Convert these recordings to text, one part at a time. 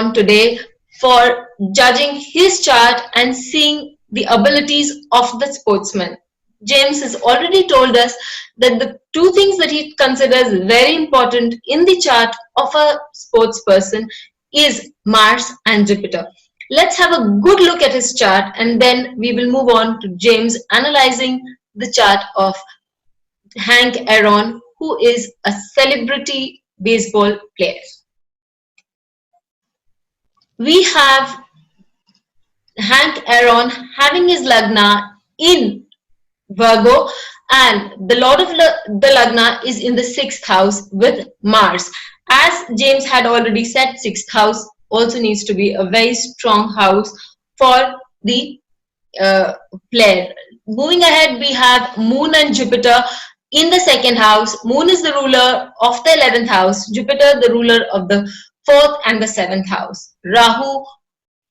Aron today for judging his chart and seeing the abilities of the sportsman. James has already told us that the two things that he considers very important in the chart of a sports person is Mars and Jupiter. Let's have a good look at his chart and then we will move on to James analyzing the chart of Hank Aaron, who is a celebrity baseball player. We have Hank Aaron having his Lagna in Virgo, and the Lord of the Lagna is in the 6th house with Mars. As James had already said, 6th house also needs to be a very strong house for the player. Moving ahead, we have Moon and Jupiter in the 2nd house. Moon is the ruler of the 11th house, Jupiter the ruler of the 4th and the 7th house. Rahu,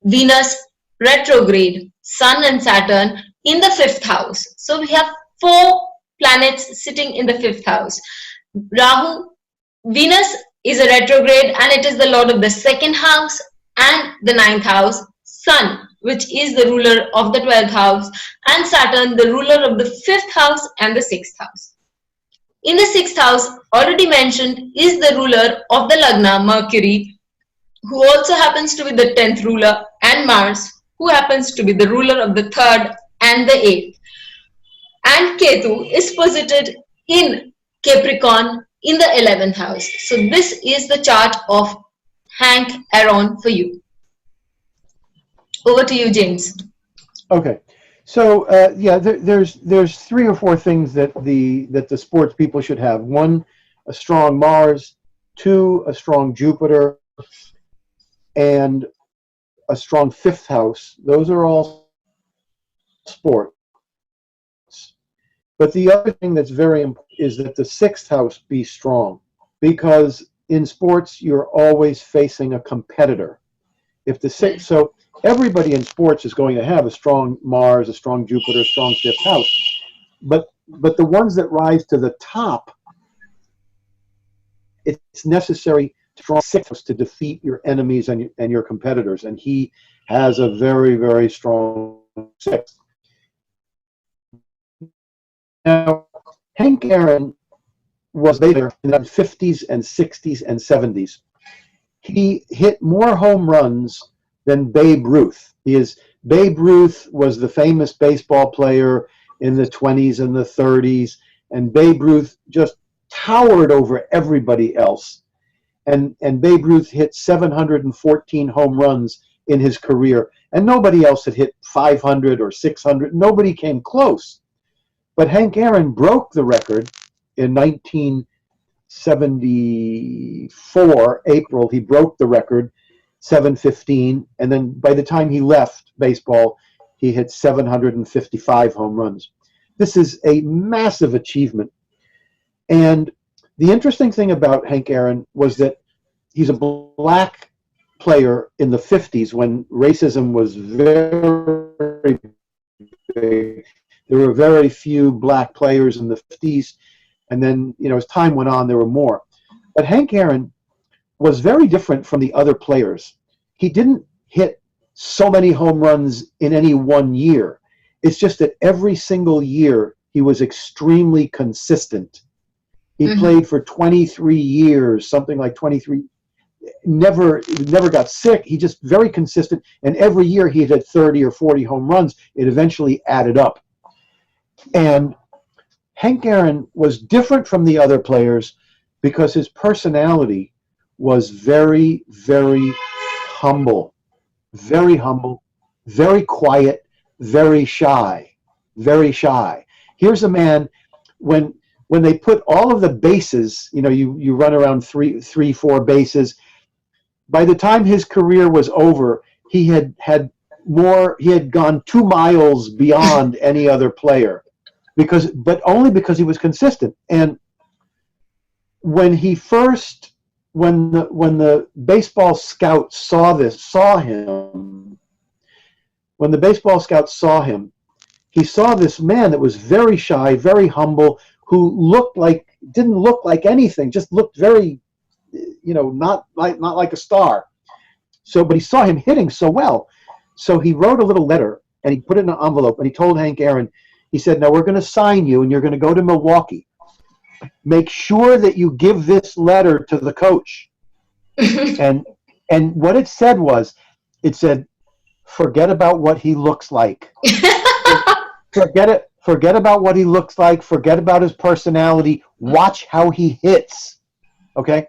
Venus retrograde, Sun and Saturn in the 5th house. So we have 4 planets sitting in the 5th house. Rahu, Venus is a retrograde and it is the lord of the 2nd house and the 9th house. Sun, which is the ruler of the 12th house, and Saturn, the ruler of the 5th house and the 6th house. In the 6th house, already mentioned, is the ruler of the Lagna, Mercury, who also happens to be the 10th ruler, and Mars, who happens to be the ruler of the 3rd and the 8th. And Ketu is posited in Capricorn in the 11th house. So this is the chart of Hank Aaron for you. Over to you, James. Okay. So yeah, there's 3 or 4 things that the sports people should have. 1, a strong Mars. 2, a strong Jupiter, and a strong 5th house. Those are all sports. But the other thing that's very important is that the 6th house be strong, because in sports you're always facing a competitor. If the 6th, so everybody in sports is going to have a strong Mars, a strong Jupiter, a strong 5th house. But the ones that rise to the top, it's necessary to strong 6th house to defeat your enemies and your competitors. And he has a very, very strong 6th. Now, Hank Aaron was there in the 50s and 60s and 70s. He hit more home runs than Babe Ruth. Babe Ruth was the famous baseball player in the 20s and the 30s, and Babe Ruth just towered over everybody else. And Babe Ruth hit 714 home runs in his career, and nobody else had hit 500 or 600. Nobody came close. But Hank Aaron broke the record in 1974, April. He broke the record, 715, and then by the time he left baseball, he hit 755 home runs. This is a massive achievement. And the interesting thing about Hank Aaron was that he's a black player in the 50s when racism was very big. There were very few black players in the 50s, and then, as time went on, there were more. But Hank Aaron was very different from the other players. He didn't hit so many home runs in any one year. It's just that every single year he was extremely consistent. He played for 23 years, something like 23. Never got sick. He just very consistent, and every year he hit 30 or 40 home runs. It eventually added up. And Hank Aaron was different from the other players because his personality was very, very humble, very quiet, very shy, very shy. Here's a man, when they put all of the bases, you run around three, 4 bases. By the time his career was over, he had gone 2 miles beyond any other player. But only because he was consistent. And when the baseball scouts saw him, he saw this man that was very shy, very humble, who didn't look like anything, just looked very, not like a star. So, but he saw him hitting so well. So he wrote a little letter and he put it in an envelope and he told Hank Aaron, he said, now we're going to sign you and you're going to go to Milwaukee. Make sure that you give this letter to the coach. and what it said was, it said, forget about what he looks like. Forget about what he looks like. Forget about his personality. Watch how he hits. Okay?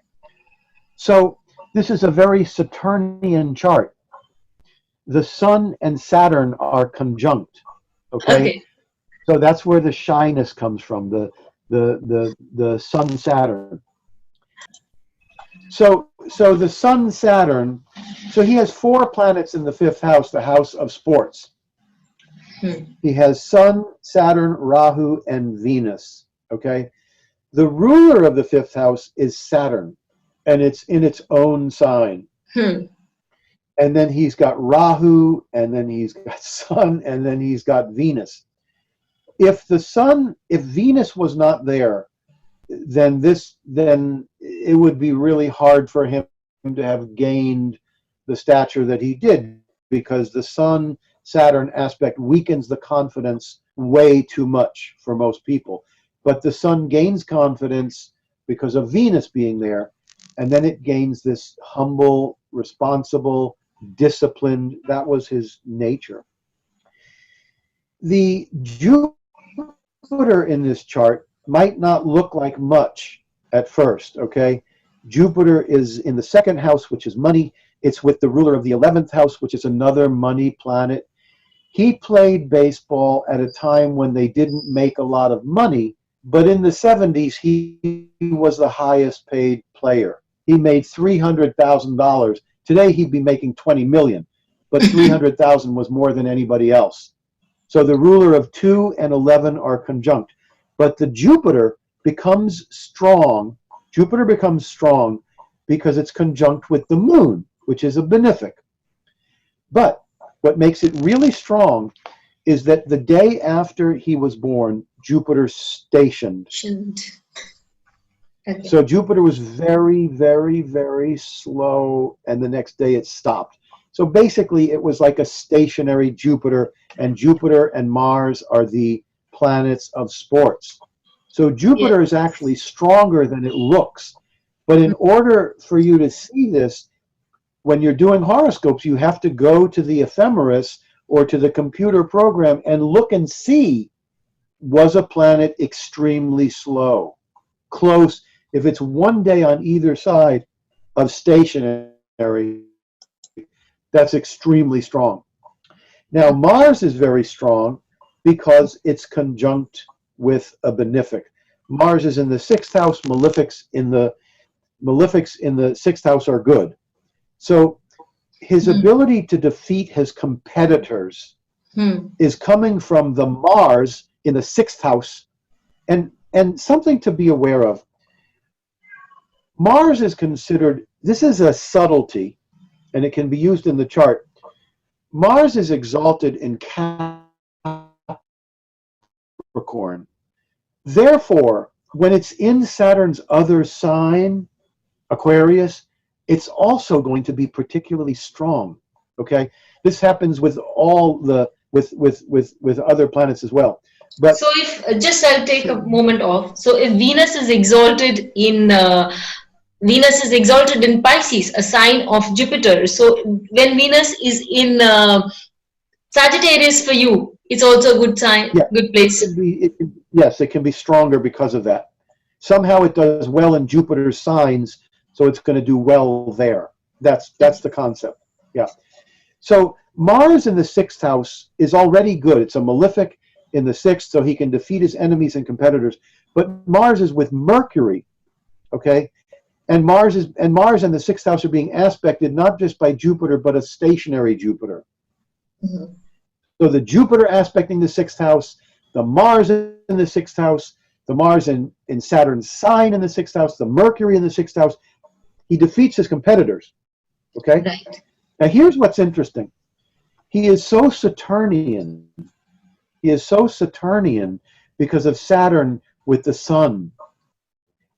So this is a very Saturnian chart. The Sun and Saturn are conjunct. Okay? So that's where the shyness comes from, the Sun Saturn. So the Sun Saturn, so he has 4 planets in the 5th house, the house of sports. He has Sun, Saturn, Rahu, and Venus. Okay? The ruler of the 5th house is Saturn, and it's in its own sign. And then he's got Rahu, and then he's got Sun, and then he's got Venus. If Venus was not there, then it would be really hard for him to have gained the stature that he did, because the Sun Saturn aspect weakens the confidence way too much for most people. But the Sun gains confidence because of Venus being there, and then it gains this humble, responsible, disciplined. That was his nature. The Jupiter in this chart might not look like much at first, okay? Jupiter is in the 2nd house, which is money. It's with the ruler of the 11th house, which is another money planet. He played baseball at a time when they didn't make a lot of money, but in the 70s, he was the highest paid player. He made $300,000. Today, he'd be making $20 million, but $300,000 was more than anybody else. So the ruler of 2 and 11 are conjunct. But the Jupiter becomes strong. Jupiter becomes strong because it's conjunct with the moon, which is a benefic. But what makes it really strong is that the day after he was born, Jupiter stationed. Okay. So Jupiter was very, very, very slow, and the next day it stopped. So basically it was like a stationary Jupiter, and Jupiter and Mars are the planets of sports. So Jupiter is actually stronger than it looks. But in order for you to see this, when you're doing horoscopes, you have to go to the ephemeris or to the computer program and look and see, was a planet extremely slow, close? If it's one day on either side of stationary, that's extremely strong. Now, Mars is very strong because it's conjunct with a benefic. Mars is in the 6th house, malefics in the 6th house are good. So his ability to defeat his competitors is coming from the Mars in the 6th house. And something to be aware of, Mars is considered, this is a subtlety, and it can be used in the chart. Mars is exalted in Capricorn. Therefore, when it's in Saturn's other sign, Aquarius, it's also going to be particularly strong. Okay, this happens with all the with other planets as well. But so if I'll take a moment off. So if Venus is exalted in Pisces, a sign of Jupiter. So when Venus is in Sagittarius for you, it's also a good sign, good place. Yes, it can be stronger because of that. Somehow it does well in Jupiter's signs, so it's going to do well there. That's the concept. Yeah. So Mars in the 6th house is already good. It's a malefic in the 6th, so he can defeat his enemies and competitors. But Mars is with Mercury, okay? And Mars and the 6th house are being aspected not just by Jupiter, but a stationary Jupiter. Mm-hmm. So the Jupiter aspecting the 6th house, the Mars in the 6th house, the Mars in Saturn's sign in the 6th house, the Mercury in the 6th house, he defeats his competitors. Okay? Right. Now here's what's interesting. He is so Saturnian. He is so Saturnian because of Saturn with the Sun.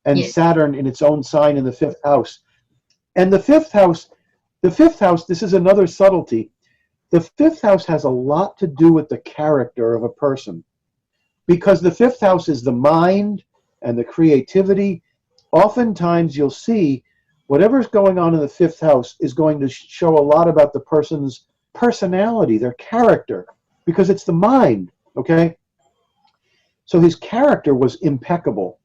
And Saturn in its own sign in the 5th house. And the 5th house, The fifth house, this is another subtlety. The fifth house has a lot to do with the character of a person, because the fifth house is the mind and the creativity. Oftentimes you'll see whatever's going on in the fifth house is going to show a lot about the person's personality, their character, because it's the mind, okay? So his character was impeccable.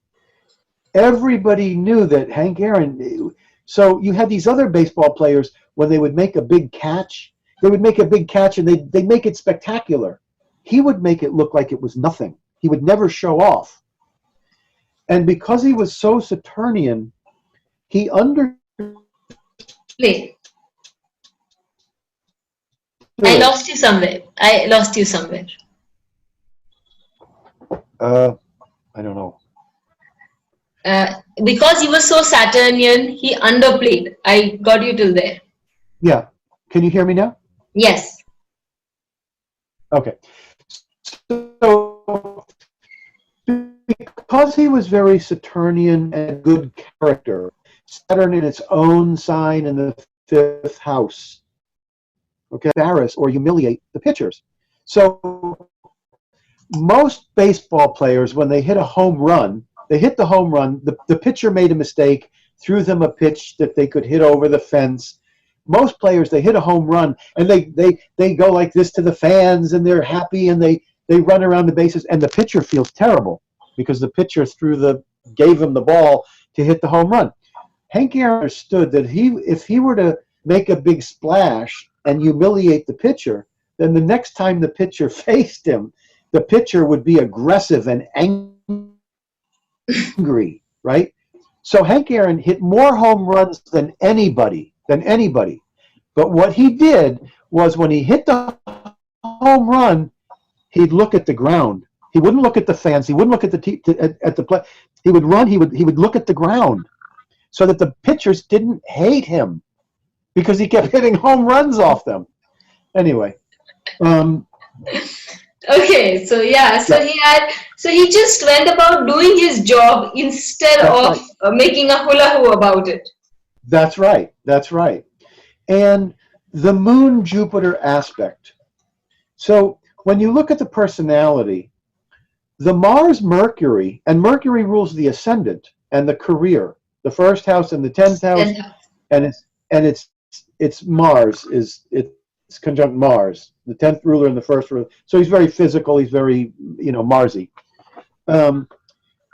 Everybody knew that Hank Aaron, so you had these other baseball players, when they would make a big catch, they would make a big catch and they'd make it spectacular. He would make it look like it was nothing. He would never show off. And because he was so Saturnian, he understood. I lost you somewhere. I don't know. Because he was so Saturnian, he underplayed. I got you till there. Yeah. Can you hear me now? Yes. Okay. So, because he was very Saturnian and good character, Saturn in its own sign in the fifth house, okay, embarrass or humiliate the pitchers. So most baseball players, when they hit a home run, they hit the home run, the pitcher made a mistake, threw them a pitch that they could hit over the fence. Most players, they hit a home run and they go like this to the fans and they're happy and they run around the bases and the pitcher feels terrible because the pitcher gave him the ball to hit the home run. Hank Aaron understood that if he were to make a big splash and humiliate the pitcher, then the next time the pitcher faced him, the pitcher would be aggressive and angry, right? So Hank Aaron hit more home runs than anybody. But what he did was when he hit the home run, he'd look at the ground. He wouldn't look at the fans. He wouldn't look at the play. He would run. He would look at the ground, so that the pitchers didn't hate him because he kept hitting home runs off them. Anyway. Okay, so yeah, so he just went about doing his job instead of making a hula hoo about it. That's right. And the Moon-Jupiter aspect. So when you look at the personality, the Mars-Mercury, and Mercury rules the ascendant and the career, the first house and the 10th house, and it's Mars it's conjunct Mars, the 10th ruler and the first ruler. So he's very physical. He's very, Marsy. The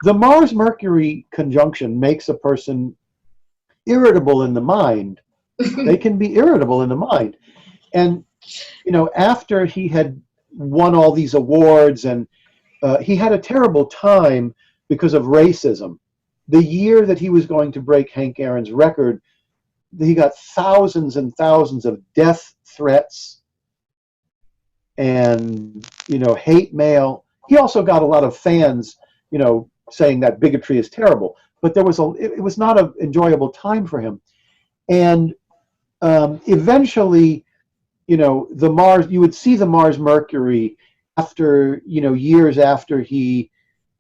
Mars-Mercury conjunction makes a person irritable in the mind. They can be irritable in the mind. And, after he had won all these awards and he had a terrible time because of racism. The year that he was going to break Hank Aaron's record, he got thousands and thousands of death threats and hate mail. He also got a lot of fans saying that bigotry is terrible, but it was not an enjoyable time for him. And eventually the Mars, you would see the Mars Mercury after years after he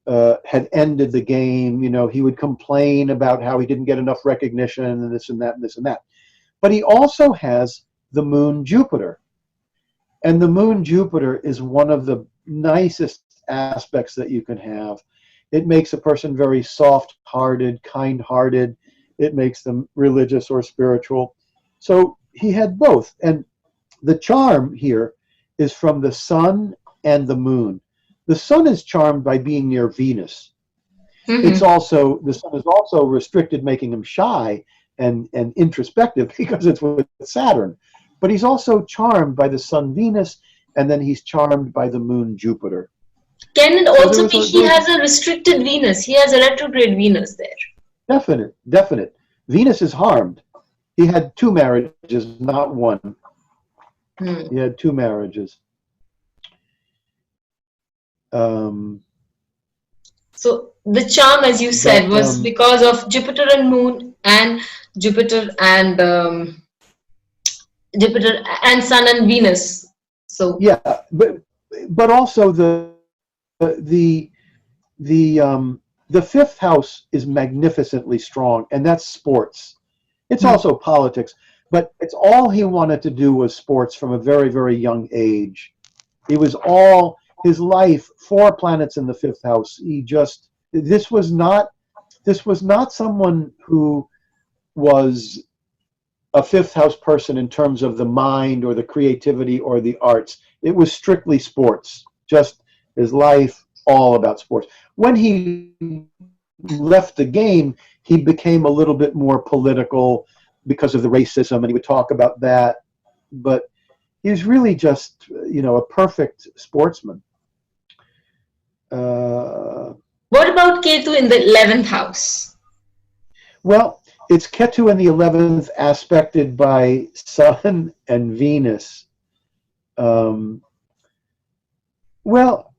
had ended the game. He would complain about how he didn't get enough recognition and this and that and this and that. But he also has the Moon Jupiter. And the Moon Jupiter is one of the nicest aspects that you can have. It makes a person very soft-hearted, kind-hearted. It makes them religious or spiritual. So he had both. And the charm here is from the sun and the moon. The sun is charmed by being near Venus. Mm-hmm. The sun is also restricted, making him shy and introspective because it's with Saturn. But he's also charmed by the sun Venus, and then he's charmed by the moon Jupiter. Can it also be he has a restricted Venus? He has a retrograde Venus there. Definite. Venus is harmed. He had 2 marriages, not 1. He had 2 marriages. So the charm, as you said, was because of Jupiter and Moon, and Jupiter and Sun and Venus. So yeah, but also the 5th house is magnificently strong, and that's sports. It's also politics, But it's all he wanted to do was sports from a very, very young age. It was all his life, 4 planets in the 5th house. This was not someone who was a 5th house person in terms of the mind or the creativity or the arts. It was strictly sports, just his life, all about sports. When he left the game, he became a little bit more political because of the racism, and he would talk about that. But he was really just, a perfect sportsman. What about Ketu in the 11th house? Well, it's Ketu in the 11th, aspected by Sun and Venus. Well,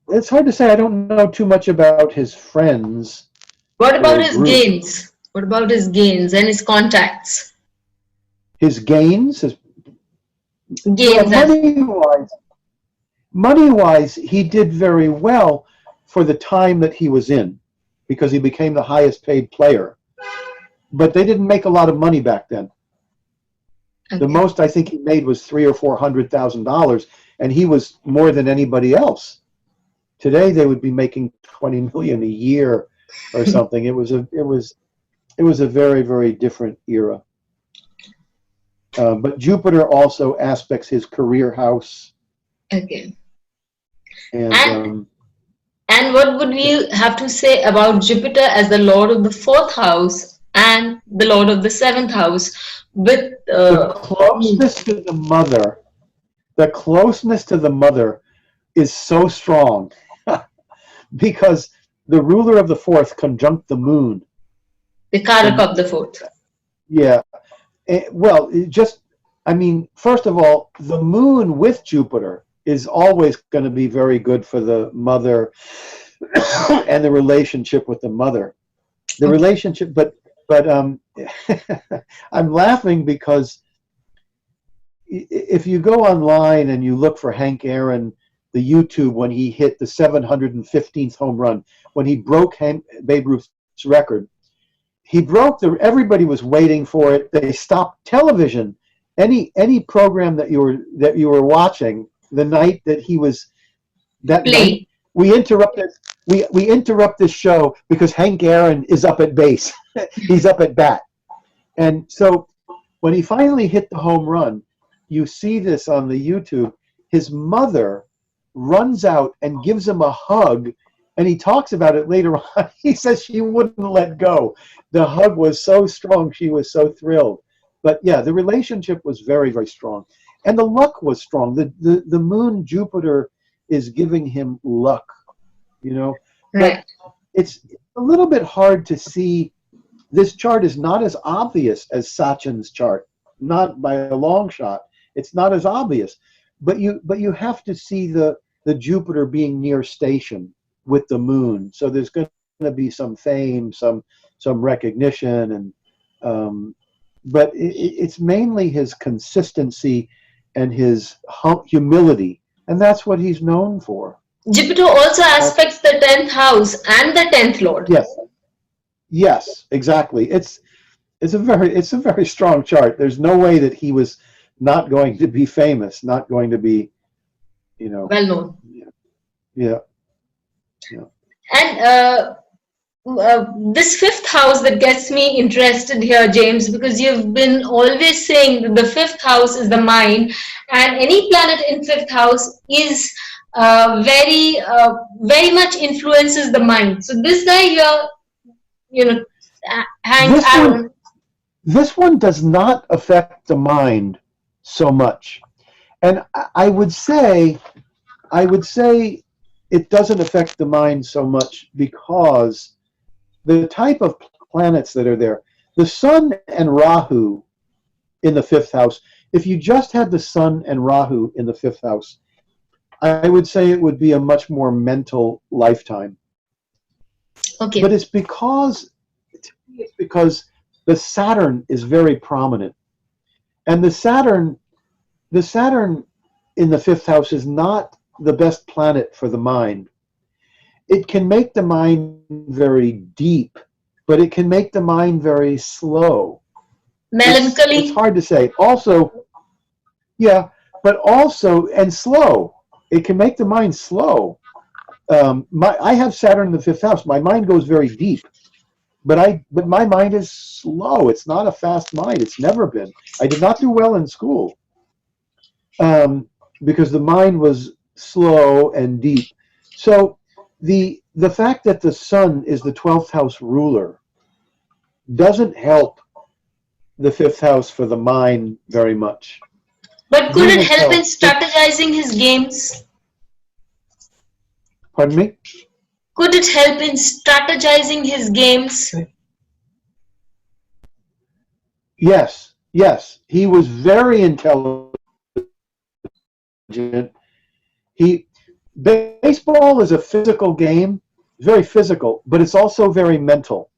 it's hard to say. I don't know too much about his friends. What about his gains? What about his gains and his contacts? His gains? Gains. Well, money-wise, he did very well for the time that he was in, because he became the highest paid player. But they didn't make a lot of money back then. Okay. The most I think he made was $300,000 or $400,000, and he was more than anybody else. Today they would be making $20 million a year or something. It was a very, very different era. But Jupiter also aspects his career house. Okay. And what would we have to say about Jupiter as the Lord of the 4th house and the Lord of the 7th house? With the closeness to the mother, is so strong because the ruler of the 4th conjunct the moon. The Karak of the 4th. Yeah. Well, first of all, the moon with Jupiter is always going to be very good for the mother and the relationship with the mother. The relationship, but I'm laughing because if you go online and you look for Hank Aaron, the YouTube, when he hit the 715th home run, when he broke Babe Ruth's record, everybody was waiting for it. They stopped television, any program that you were watching the night that he was that night. We interrupt this show because Hank Aaron is up at base. He's up at bat. And so when he finally hit the home run, you see this on the YouTube. His mother runs out and gives him a hug, and he talks about it later on. He says she wouldn't let go. The hug was so strong. She was so thrilled. But yeah, the relationship was very, very strong. And the luck was strong. The moon, Jupiter, is giving him luck, Right. But it's a little bit hard to see. This chart is not as obvious as Sachin's chart, not by a long shot. It's not as obvious. But you have to see the Jupiter being near station with the moon. So there's going to be some fame, some recognition, and but it's mainly his consistency and his humility, and that's what he's known for. Jupiter also aspects the 10th house and the 10th lord. Yes, exactly. It's a very strong chart. There's no way that he was not going to be famous, not going to be, well known. Yeah. And this 5th house that gets me interested here, James, because you've been always saying that the 5th house is the mind, and any planet in 5th house is very much influences the mind. So this guy here, Hank Aaron. This one does not affect the mind so much, and I would say it doesn't affect the mind so much because the type of planets that are there, the Sun and Rahu in the 5th house, if you just had the Sun and Rahu in the 5th house, I would say it would be a much more mental lifetime. Okay. But it's because the Saturn is very prominent. And the Saturn in the 5th house is not the best planet for the mind. It can make the mind very deep, but it can make the mind very slow. Melancholy. It's hard to say. Also, yeah, but also, and slow. It can make the mind slow. I have Saturn in the fifth house. My mind goes very deep, but my mind is slow. It's not a fast mind. It's never been. I did not do well in school because the mind was slow and deep. So the fact that the sun is the 12th house ruler doesn't help the fifth house for the mind very much. But could it Venus help in helps. strategizing his games? Pardon me? Could it help in strategizing his games? Yes, yes. He was very intelligent. Baseball is a physical game, very physical, but it's also very mental.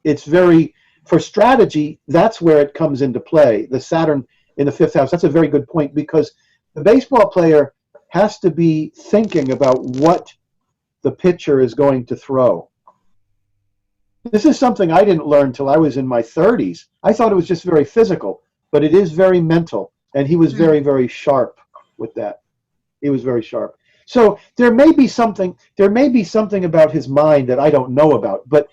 It's very, for strategy, that's where it comes into play. The Saturn in the fifth house, that's a very good point, because the baseball player has to be thinking about what the pitcher is going to throw. This is something I didn't learn till I was in my 30s. I thought it was just very physical, but it is very mental, and he was very, very sharp with that. He was very sharp. So there may be something about his mind that I don't know about, but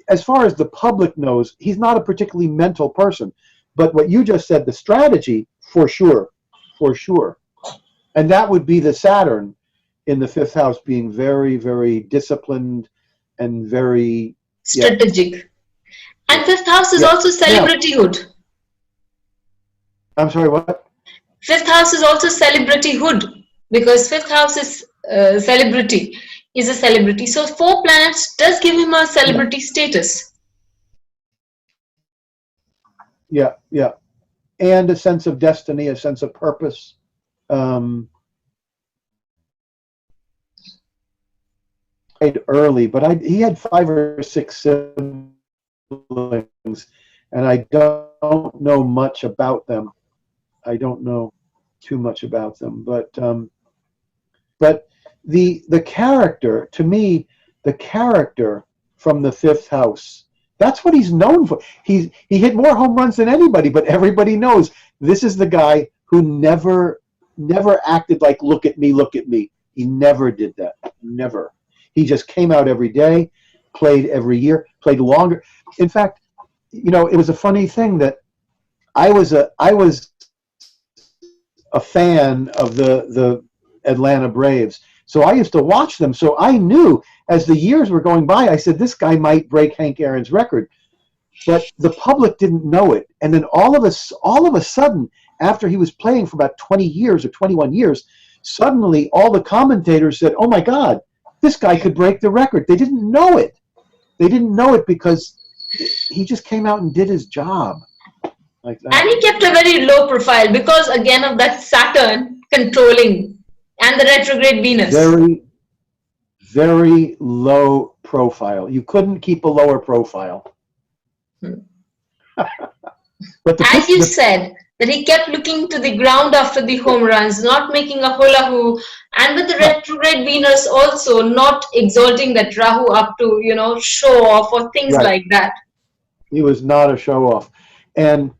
as far as the public knows, he's not a particularly mental person. But what you just said, the strategy, for sure. And that would be the Saturn in the fifth house being very, very disciplined and very Strategic. Yeah. And fifth house is also celebrityhood. I'm sorry, what? Fifth house is also celebrityhood, because fifth house is celebrity, is a celebrity. So 4 planets does give him a celebrity status. Yeah. And a sense of destiny, a sense of purpose. Early, but he had 5 or 6 siblings, and I don't know much about them. I don't know too much about them, but the character, to me, the character from the fifth house, that's what he's known for. He hit more home runs than anybody, but everybody knows this is the guy who never acted like look at me. He never did that. Never. He just came out every day, played every year, played longer. In fact, it was a funny thing that I was a fan of the Atlanta Braves. So I used to watch them. So I knew as the years were going by, I said, this guy might break Hank Aaron's record. But the public didn't know it. And then all of a sudden, after he was playing for about 20 years or 21 years, suddenly all the commentators said, oh my God, this guy could break the record. They didn't know it. They didn't know it because he just came out and did his job like that. And he kept a very low profile because, again, of that Saturn controlling and the retrograde Venus. Very, very low profile. You couldn't keep a lower profile. But as you said, that he kept looking to the ground after the home runs, not making a hula hoop, and with the retrograde Venus also not exalting that Rahu up to, show off or things like that. He was not a show off. And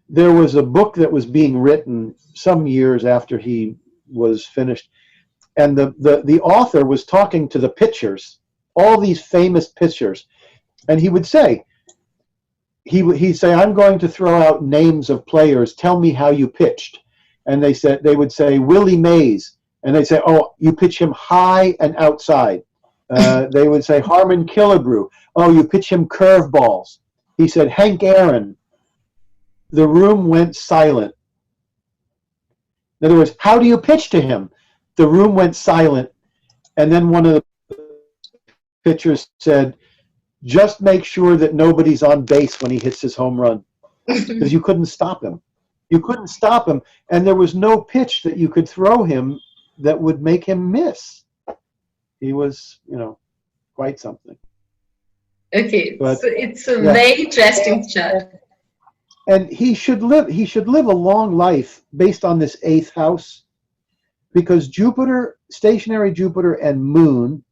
there was a book that was being written some years after he was finished. And the author was talking to the pitchers, all these famous pitchers. And he would say, he'd say, I'm going to throw out names of players. Tell me how you pitched. And they would say, Willie Mays. And they'd say, oh, you pitch him high and outside. They would say, Harmon Killebrew. Oh, you pitch him curveballs. He said, Hank Aaron. The room went silent. In other words, how do you pitch to him? The room went silent. And then one of the pitchers said, just make sure that nobody's on base when he hits his home run, because you couldn't stop him. You couldn't stop him, and there was no pitch that you could throw him that would make him miss. He was, quite something. Okay, but, so it's a very interesting chart. And he should live a long life based on this 8th house, because Jupiter, stationary Jupiter and Moon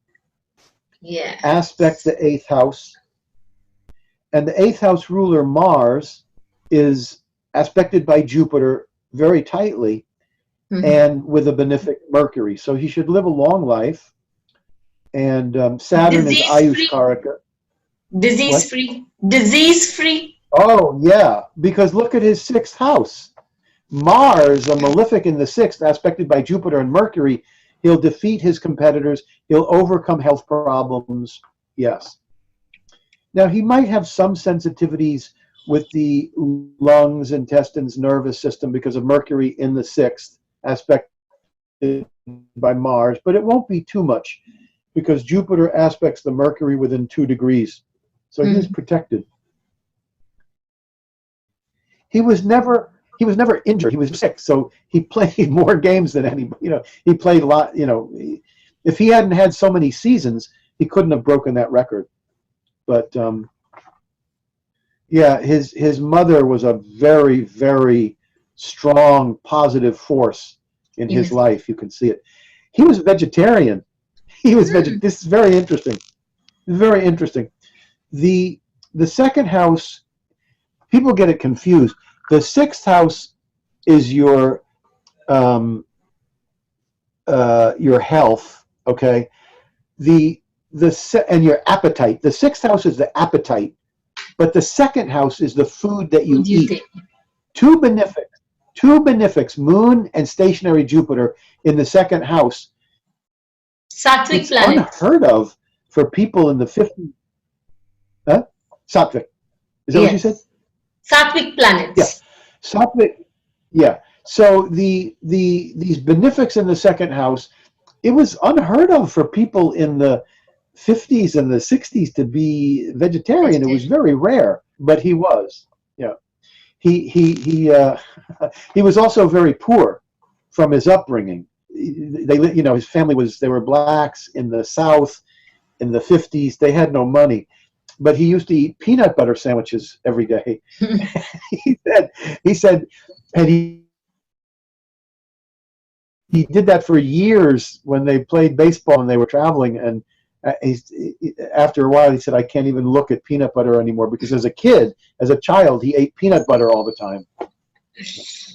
aspect the 8th house, and the 8th house ruler Mars is aspected by Jupiter very tightly and with a benefic Mercury. So he should live a long life. And Saturn is Ayush Karaka. Disease free. Disease free. Oh, yeah, because look at his sixth house. Mars, a malefic in the sixth, aspected by Jupiter and Mercury. He'll defeat his competitors. He'll overcome health problems. Yes. Now, he might have some sensitivities with the lungs, intestines, nervous system because of Mercury in the sixth, aspected by Mars, but it won't be too much because Jupiter aspects the Mercury within 2 degrees. So he was protected. He was never injured. He was sick, so he played more games than anybody. He played a lot. If he hadn't had so many seasons, he couldn't have broken that record. But yeah, his mother was a very, very strong, positive force in his life. You can see it. He was vegetarian. This is very interesting. Very interesting. The second house, people get it confused. The sixth house is your health, okay? And your appetite. The sixth house is the appetite, but the second house is the food that you eat. Two benefics, Moon and stationary Jupiter in the second house. Sattvic planet. Unheard of for people in the 50s. Huh? Sattvic. Is that what you said? Sattvic planets. Yeah. Sattvic. Yeah. So these benefics in the second house, it was unheard of for people in the 50s and the 60s to be vegetarian. It was very rare, but he was. Yeah. He was also very poor from his upbringing. His family they were blacks in the South in the 50s. They had no money, but he used to eat peanut butter sandwiches every day. he said, and he did that for years when they played baseball and they were traveling. And after a while, he said, I can't even look at peanut butter anymore because as a child, he ate peanut butter all the time.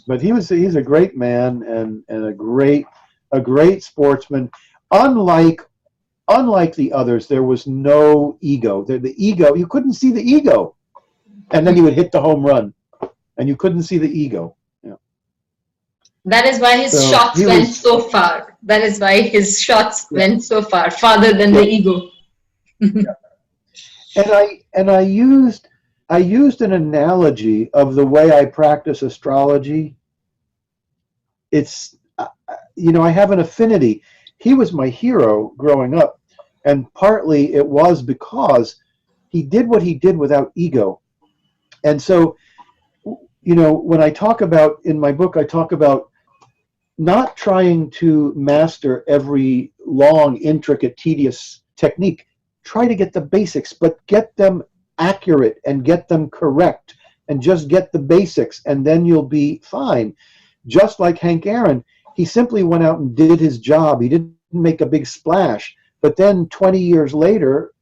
But he's a great man and a great sportsman. Unlike the others, there was no ego. The ego, you couldn't see the ego. And then he would hit the home run, and you couldn't see the ego. Yeah. That is why his shots went so far. That is why his shots went so far, farther than the ego. And I used an analogy of the way I practice astrology. It's I have an affinity. He was my hero growing up, and partly it was because he did what he did without ego. And so, when I talk about, in my book, I talk about not trying to master every long, intricate, tedious technique. Try to get the basics, but get them accurate and get them correct, and just get the basics, and then you'll be fine. Just like Hank Aaron, he simply went out and did his job. He didn't make a big splash, but then 20 years later,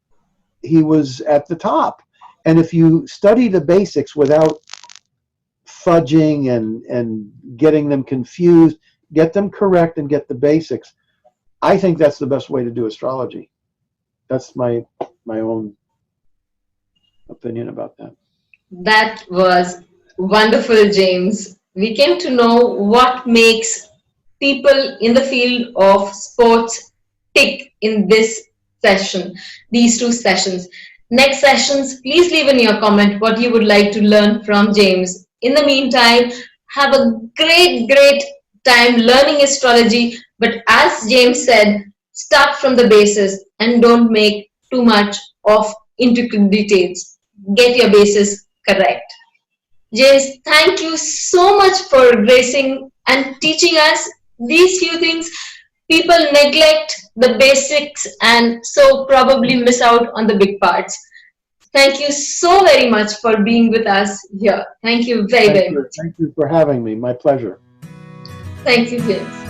he was at the top. And if you study the basics without fudging and getting them confused, get them correct and get the basics, I think that's the best way to do astrology. That's my own opinion about that. That was wonderful, James. We came to know what makes people in the field of sports tick in this session, these two sessions. Next sessions, please leave in your comment what you would like to learn from James. In the meantime, have a great time learning astrology. But as James said, start from the basis and don't make too much of intricate details. Get your basis correct. James, thank you so much for gracing and teaching us these few things. People neglect the basics and so probably miss out on the big parts. Thank you so very much for being with us here. Thank you very much. Thank you for having me. My pleasure. Thank you, James.